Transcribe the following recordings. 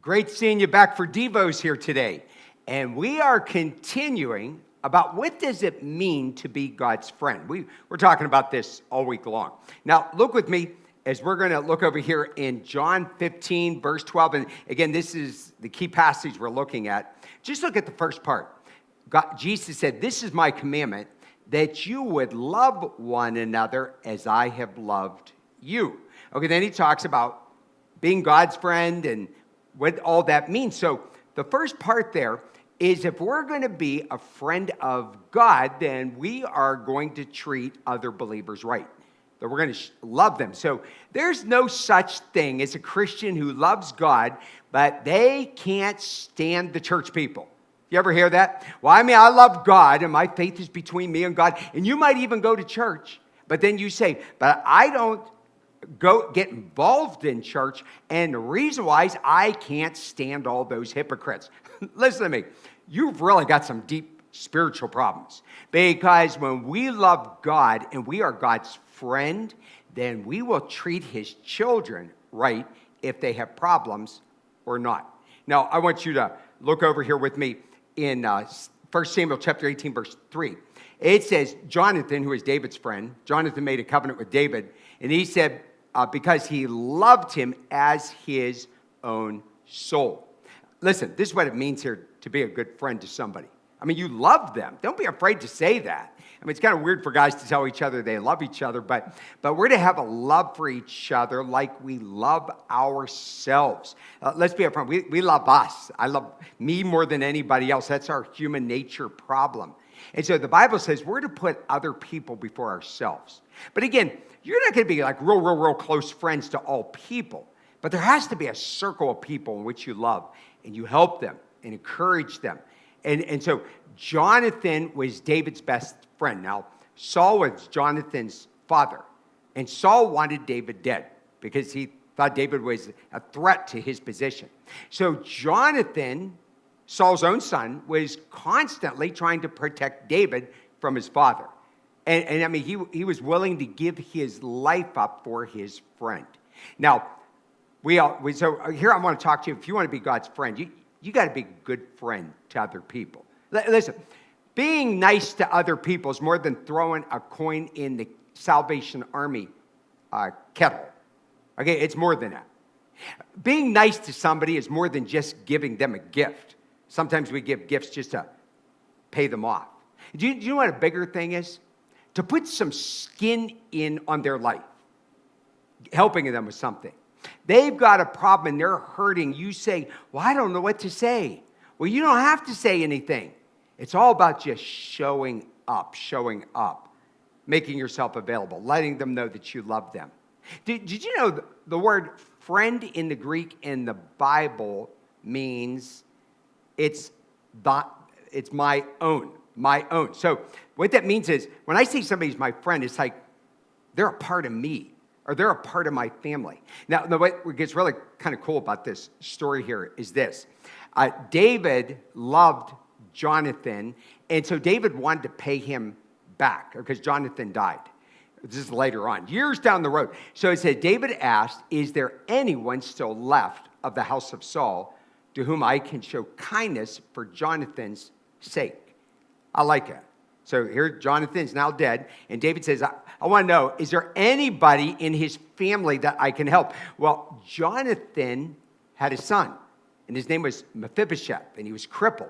Great seeing you back for Devos here today. And we are continuing about what does it mean to be God's friend. We're talking about this all week long. Now, look with me as we're going to look over here in John 15, verse 12. And again, this is the key passage we're looking at. Just look at the first part. Jesus said, "This is my commandment, that you would love one another as I have loved you." Okay, then he talks about being God's friend and what all that means. So the first part there is if we're going to be a friend of God, then we are going to treat other believers right. That we're going to love them. So there's no such thing as a Christian who loves God, but they can't stand the church people. You ever hear that? Well, I love God, and my faith is between me and God. And you might even go to church, but then you say, but I don't get involved in church, and the reason why is I can't stand all those hypocrites. Listen to me. You've really got some deep spiritual problems, because when we love God and we are God's friend, then we will treat his children right if they have problems or not. Now, I want you to look over here with me in 1 Samuel chapter 18, verse 3. It says, Jonathan, who is David's friend, Jonathan made a covenant with David, and he said, because he loved him as his own soul. Listen, this is what it means here to be a good friend to somebody. I mean, you love them. Don't be afraid to say that. I mean, it's kind of weird for guys to tell each other they love each other, but we're to have a love for each other like we love ourselves. Let's be upfront. We love us. I love me more than anybody else. That's our human nature problem. And so the Bible says we're to put other people before ourselves. But again, you're not going to be like real close friends to all people. But there has to be a circle of people in which you love, and you help them and encourage them. And so Jonathan was David's best friend. Now, Saul was Jonathan's father. And Saul wanted David dead because he thought David was a threat to his position. So Jonathan, Saul's own son, was constantly trying to protect David from his father. And I mean, he was willing to give his life up for his friend. Now, so here I want to talk to you. If you want to be God's friend, you got to be a good friend to other people. Listen, being nice to other people is more than throwing a coin in the Salvation Army kettle. Okay, it's more than that. Being nice to somebody is more than just giving them a gift. Sometimes we give gifts just to pay them off. Do you know what a bigger thing is? To put some skin in on their life, helping them with something. They've got a problem and they're hurting. You say, well, I don't know what to say. Well, you don't have to say anything. It's all about just showing up, making yourself available, letting them know that you love them. Did you know the word friend in the Greek in the Bible means it's my own. So what that means is when I say somebody's my friend, it's like they're a part of me or they're a part of my family. Now, what gets really kind of cool about this story here is this. David loved Jonathan, and so David wanted to pay him back because Jonathan died. This is later on, years down the road. So it said, David asked, is there anyone still left of the house of Saul to whom I can show kindness for Jonathan's sake? I like it. So here Jonathan's now dead, and David says, I want to know, is there anybody in his family that I can help? Well, Jonathan had a son, and his name was Mephibosheth, and he was crippled.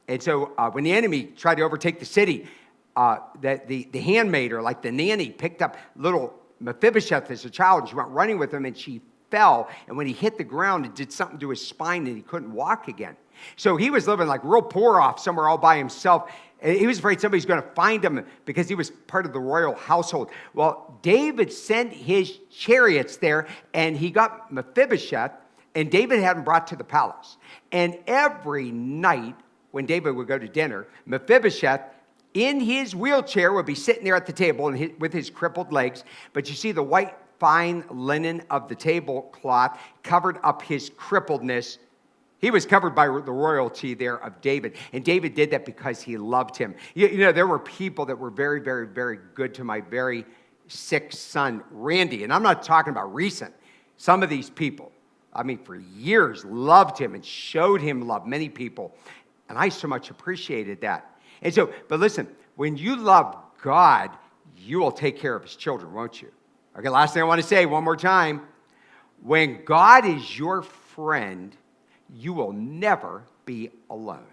And so when the enemy tried to overtake the city, the handmaid or like the nanny picked up little Mephibosheth as a child, and she went running with him, and she fell. And when he hit the ground, it did something to his spine, and he couldn't walk again. So he was living like real poor off somewhere all by himself. He was afraid somebody's going to find him because he was part of the royal household. Well, David sent his chariots there, and he got Mephibosheth, and David had him brought to the palace. And every night when David would go to dinner, Mephibosheth in his wheelchair would be sitting there at the table and with his crippled legs. But you see the white fine linen of the tablecloth covered up his crippledness. He was covered by the royalty there of David. And David did that because he loved him. You know, there were people that were very, very, very good to my very sick son, Randy. And I'm not talking about recent. Some of these people I mean, for years, loved him and showed him love, many people. And I so much appreciated that. And so, but listen, when you love God, you will take care of his children, won't you? Okay, last thing I want to say one more time. When God is your friend, you will never be alone.